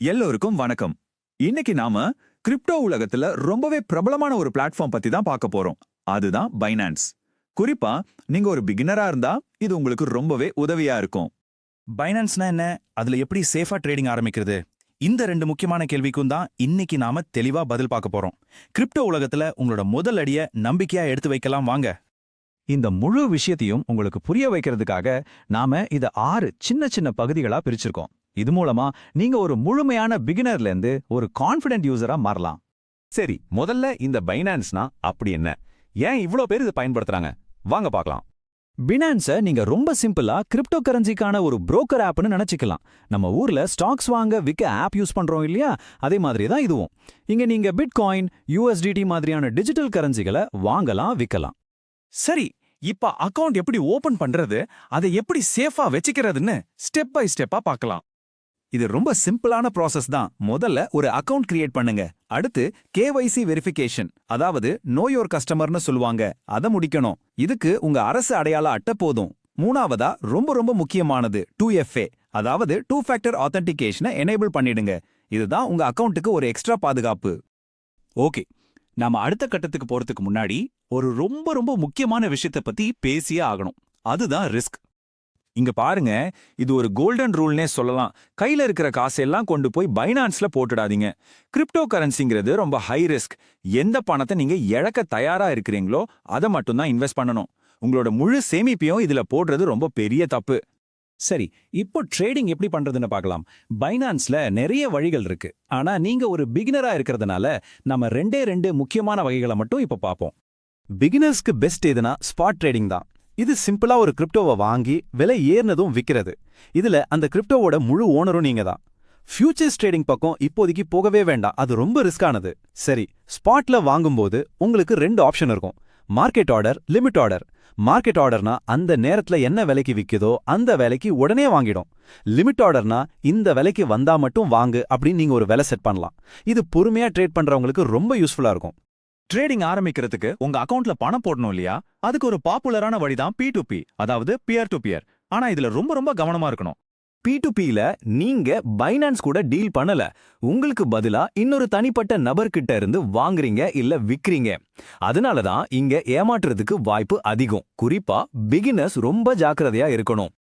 எல்லோருக்கும் வணக்கம். இன்னைக்கு நாம கிரிப்டோ உலகத்துல ரொம்பவே பிரபலமான ஒரு பிளாட்ஃபார்ம் பத்தி தான் பார்க்க போறோம். அதுதான் பைனான்ஸ். குறிப்பா நீங்க ஒரு பிகினரா இருந்தா இது உங்களுக்கு ரொம்பவே உதவியா இருக்கும். பைனான்ஸ்னா என்ன? அதுல எப்படி சேஃபா ட்ரேடிங் ஆரம்பிக்கிறது? இந்த ரெண்டு முக்கியமான கேள்விக்கும் தான் இன்னைக்கு நாம தெளிவா பதில் பார்க்க போறோம். கிரிப்டோ உலகத்துல உங்களோட முதல் அடிய நம்பிக்கையா எடுத்து வைக்கலாம் வாங்க. இந்த முழு விஷயத்தையும் உங்களுக்கு புரிய வைக்கிறதுக்காக நாம இத 6 சின்ன சின்ன பகுதிகளா பிரிச்சிருக்கோம். இது மூலமா நீங்க ஒரு முழுமையான பிகினர்ல இருந்து ஒரு கான்ஃபிடென்ட் யூசரா மாறலாம். சரி, முதல்ல இந்த பைனான்ஸ்னா அப்படி என்ன? ஏன் இவ்ளோ பேர் இதை பயன்படுத்துறாங்க? வாங்க பார்க்கலாம். பினான்ஸை நீங்க ரொம்ப சிம்பிளா கிரிப்டோ கரன்சிக்கான ஒரு புரோக்கர் ஆப்னு நினைச்சுக்கலாம். நம்ம ஊர்ல ஸ்டாக்ஸ் வாங்க விற்க ஆப் யூஸ் பண்றோம் இல்லையா, அதே மாதிரி தான் இதுவும். இங்க நீங்க பிட்காயின், USDT மாதிரியான டிஜிட்டல் கரன்சிகளை வாங்கலாம், விற்கலாம். சரி, இப்ப அக்கவுண்ட் எப்படி ஓபன் பண்றது, அதை எப்படி சேஃபா வச்சுக்கிறதுன்னு ஸ்டெப் பை ஸ்டெப்பா பார்க்கலாம். இது ரொம்ப சிம்பிளான ப்ராசஸ் தான். முதல்ல ஒரு அக்கவுண்ட் கிரியேட் பண்ணுங்க. அடுத்து KYC வெரிஃபிகேஷன், அதாவது நோ யோர் கஸ்டமர்னு சொல்லுவாங்க, அதை முடிக்கணும். இதுக்கு உங்க அரசு அடையாள அட்டை போதும். மூணாவதா ரொம்ப ரொம்ப முக்கியமானது 2FA, அதாவது 2 ஃபேக்டர் ஆத்தென்டிகேஷனை எனேபிள் பண்ணிடுங்க. இதுதான் உங்க அக்கவுண்ட்டுக்கு ஒரு எக்ஸ்ட்ரா பாதுகாப்பு. ஓகே, நாம அடுத்த கட்டத்துக்கு போறதுக்கு முன்னாடி ஒரு ரொம்ப ரொம்ப முக்கியமான விஷயத்தை பத்தி பேசியே ஆகணும். அதுதான் ரிஸ்க். இங்க பாருங்க, இது ஒரு கோல்டன் ரூல்னே சொல்லலாம். கையில இருக்கிற காசெல்லாம் கொண்டு போய் பைனான்ஸ்ல போட்டுடாதீங்க. கிரிப்டோ கரன்சிங்கிறது ரொம்ப ஹை ரிஸ்க். எந்த பணத்தை நீங்க இழக்க தயாரா இருக்கிறீங்களோ அதை மட்டும்தான் இன்வெஸ்ட் பண்ணணும். உங்களோட முழு சேமிப்பையும் இதுல போடுறது ரொம்ப பெரிய தப்பு. சரி, இப்போ ட்ரேடிங் எப்படி பண்றதுன்னு பார்க்கலாம். பைனான்ஸ்ல நிறைய வழிகள் இருக்கு. ஆனா நீங்க ஒரு பிகினரா இருக்கிறதுனால நம்ம ரெண்டே முக்கியமான வகைகளை மட்டும் இப்ப பார்ப்போம். பிகினர்ஸ்க்கு பெஸ்ட் எதுனா ஸ்பாட் ட்ரேடிங் தான். இது சிம்பிளா ஒரு கிரிப்டோவை வாங்கி விலை ஏறினதும் விற்கிறது. இதுல அந்த கிரிப்டோவோட முழு ஓனரும் நீங்க தான். ஃபியூச்சர்ஸ் ட்ரேடிங் பக்கம் இப்போதைக்கு போகவே வேண்டாம், அது ரொம்ப ரிஸ்கானது. சரி, ஸ்பாட்ல வாங்கும்போது உங்களுக்கு 2 ஆப்ஷன் இருக்கும்: market order, limit order. Market ஆர்டர்னா அந்த நேரத்துல என்ன விலைக்கு விற்குதோ அந்த விலைக்கு உடனே வாங்கிடும். லிமிட் ஆர்டர்னா இந்த விலைக்கு வந்தா மட்டும் வாங்கு அப்படின்னு நீங்க ஒரு விலை செட் பண்ணலாம். இது பொறுமையா ட்ரேட் பண்றவங்களுக்கு ரொம்ப யூஸ்ஃபுல்லா இருக்கும். ட்ரேடிங் ஆரம்பிக்கிறதுக்கு உங்க அக்கவுண்ட்ல பணம் போடணும் இல்லையா? அதுக்கு ஒரு பாப்புலரான வழிதான் P2P, அதாவது பியர் டு பியர். ஆனா இதுல ரொம்ப கவனமா இருக்கணும். P2Pல நீங்க பைனான்ஸ் கூட டீல் பண்ணல. உங்களுக்கு பதிலா இன்னொரு தனிப்பட்ட நபர்கிட்ட இருந்து வாங்குறீங்க இல்ல விக்கிறீங்க. அதனாலதான் இங்க ஏமாற்றுறதுக்கு வாய்ப்பு அதிகம். குறிப்பா பிகினர்ஸ் ரொம்ப ஜாக்கிரதையா இருக்கணும்.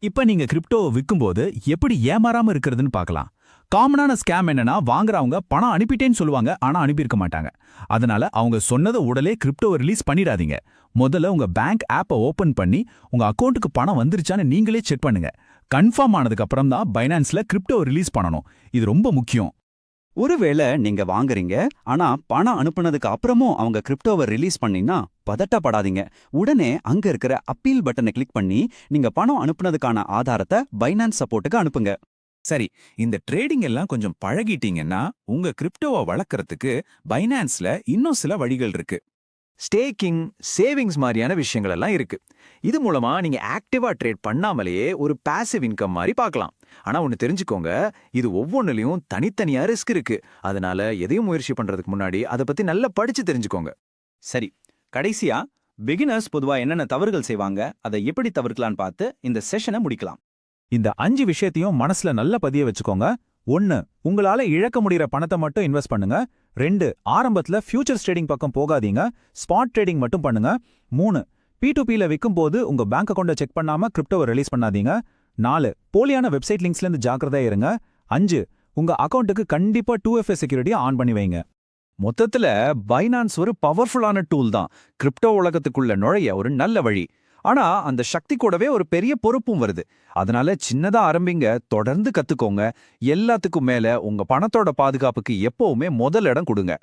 இப்ப நீங்க கிரிப்டோ விற்கும்போது எப்படி ஏமாறாம இருக்கிறதுன்னு பார்க்கலாம். காமனான ஸ்கேம் என்னன்னா, வாங்குறவங்க பணம் அனுப்பிட்டேன்னு சொல்லுவாங்க, ஆனா அனுப்பியிருக்க மாட்டாங்க. அதனால அவங்க சொன்னதை உடனே கிரிப்டோவை ரிலீஸ் பண்ணிடாதீங்க. முதல்ல உங்க பேங்க் ஆப்பை ஓபன் பண்ணி உங்க அக்கவுண்ட்டுக்கு பணம் வந்துருச்சான்னு நீங்களே செக் பண்ணுங்க. கன்ஃபார்ம் ஆனதுக்கு அப்புறம் தான் பைனான்ஸ்ல கிரிப்டோ ரிலீஸ் பண்ணணும். இது ரொம்ப முக்கியம். ஒருவேளை நீங்க வாங்குறீங்க, ஆனா பணம் அனுப்புனதுக்கு அப்புறமும் அவங்க கிரிப்டோவை ரிலீஸ் பண்ணினா பதட்டப்படாதீங்க. உடனே அங்க இருக்கிற அப்பீல் பட்டனை கிளிக் பண்ணி நீங்க பணம் அனுப்புனதுக்கான ஆதாரத்தை பைனான்ஸ் சப்போர்ட்டுக்கு அனுப்புங்க. சரி, இந்த ட்ரேடிங் எல்லாம் கொஞ்சம் பழகிட்டீங்கன்னா உங்க கிரிப்டோவை வளர்க்கறதுக்கு பைனான்ஸ்ல இன்னும் சில வழிகள் இருக்கு. ஸ்டேக்கிங், சேவிங்ஸ் மாதிரியான விஷயங்கள் எல்லாம் இருக்கு. இது மூலமா நீங்க ஆக்டிவா ட்ரேட் பண்ணாமலேயே ஒரு பாசிவ் இன்கம் மாதிரி பார்க்கலாம். ஆனா ஒன்னு தெரிஞ்சுக்கோங்க, இது ஒவ்வொன்றுலயும் தனித்தனியா ரிஸ்க் இருக்கு. அதனால எதையும் முயற்சி பண்றதுக்கு முன்னாடி அதை பத்தி நல்லா படிச்சு தெரிஞ்சுக்கோங்க. சரி, கடைசியா பிகினர்ஸ் பொதுவா என்னென்ன தவறுகள் செய்வாங்க, அதை எப்படி தவிர்க்கலான்னு பார்த்து இந்த செஷனை முடிக்கலாம். இந்த 5 விஷயத்தையும் மனசுல நல்லா பதிய வச்சுக்கோங்க. 1, உங்களால இழக்க முடியற பணத்தை மட்டும் இன்வெஸ்ட் பண்ணுங்க. 2, ஆரம்பத்துல ஃபியூச்சர்ஸ் ட்ரேடிங் பக்கம் போகாதீங்க, ஸ்பாட் ட்ரேடிங் மட்டும் பண்ணுங்க. 3, P2Pல விற்கும் போது உங்க பேங்க் அக்கவுண்ட செக் பண்ணாம கிரிப்டோவை ரிலீஸ் பண்ணாதீங்க. 4, போலியான வெப்சைட் லிங்க்ஸ்ல இருந்து ஜாக்கிரதையா இருங்க. 5, உங்க அக்கவுண்ட்டுக்கு கண்டிப்பா 2FA செக்யூரிட்டியை ஆன் பண்ணி வைங்க. மொத்தத்துல பைனான்ஸ் ஒரு பவர்ஃபுல்லான டூல் தான். கிரிப்டோ உலகத்துக்குள்ள நுழைய ஒரு நல்ல வழி. ஆனா அந்த சக்தி கூடவே ஒரு பெரிய பொறுப்பும் வருது. அதனால சின்னதா ஆரம்பிங்க, தொடர்ந்து கத்துக்கோங்க. எல்லாத்துக்கும் மேல உங்க பணத்தோட பாதுகாப்புக்கு எப்பவுமே முதல் இடம் கொடுங்க.